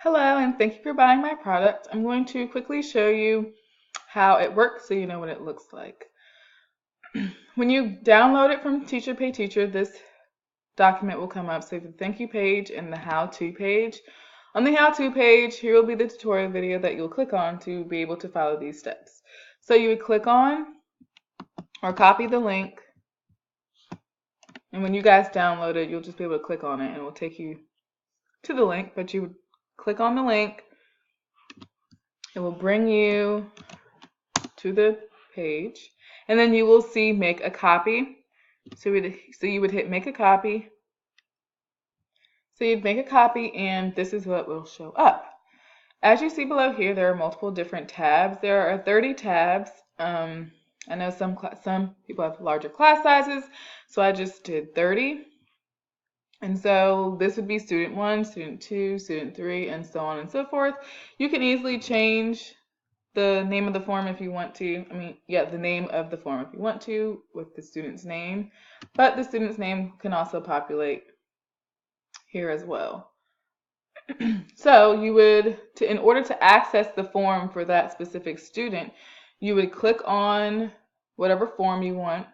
Hello, and thank you for buying my product. I'm going to quickly show you how it works so you know what it looks like. When you download it from Teacher Pay Teacher, this document will come up. So the thank you page and the how-to page. On the how-to page, here will be the tutorial video that you'll click on to be able to follow these steps. So you would click on or copy the link, and when you guys download it, you'll just be able to click on it and it will take you to the link, but you would click on the link. It will bring you to the page, and then you will see make a copy. So you would hit make a copy. So you'd make a copy, and this is what will show up. As you see below here, there are multiple different tabs. There are 30 tabs. I know some people have larger class sizes, so I just did 30. And so this would be student 1, student 2, student 3, and so on and so forth. You can easily change the name of the form if you want to. The name of the form if you want to with the student's name. But the student's name can also populate here as well. So you would, in order to access the form for that specific student, you would click on whatever form you want,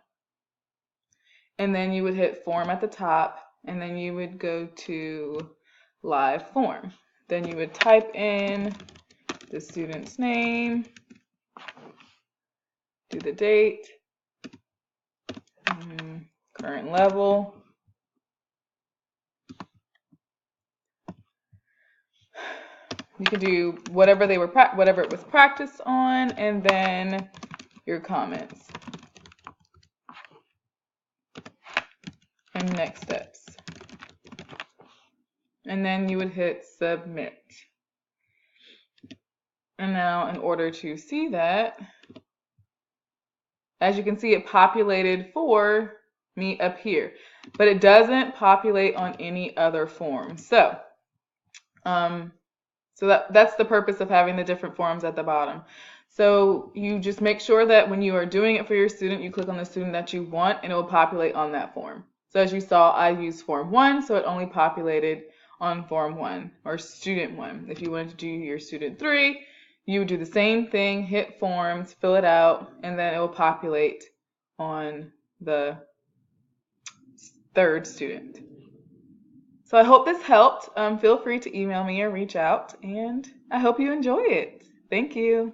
and then you would hit form at the top, and then you would go to live form. Then you would type in the student's name, do the date, current level, you can do whatever it was practiced on, and then your comments and next steps. And then you would hit submit. And now in order to see that, as you can see, it populated for me up here, but it doesn't populate on any other form. So that's the purpose of having the different forms at the bottom. So you just make sure that when you are doing it for your student, you click on the student that you want, and it will populate on that form. So as you saw, I used form 1, so it only populated on form 1 or student 1. If you wanted to do your student 3, you would do the same thing, hit forms, fill it out, and then it will populate on the third student. So I hope this helped. Feel free to email me or reach out, and I hope you enjoy it. Thank you.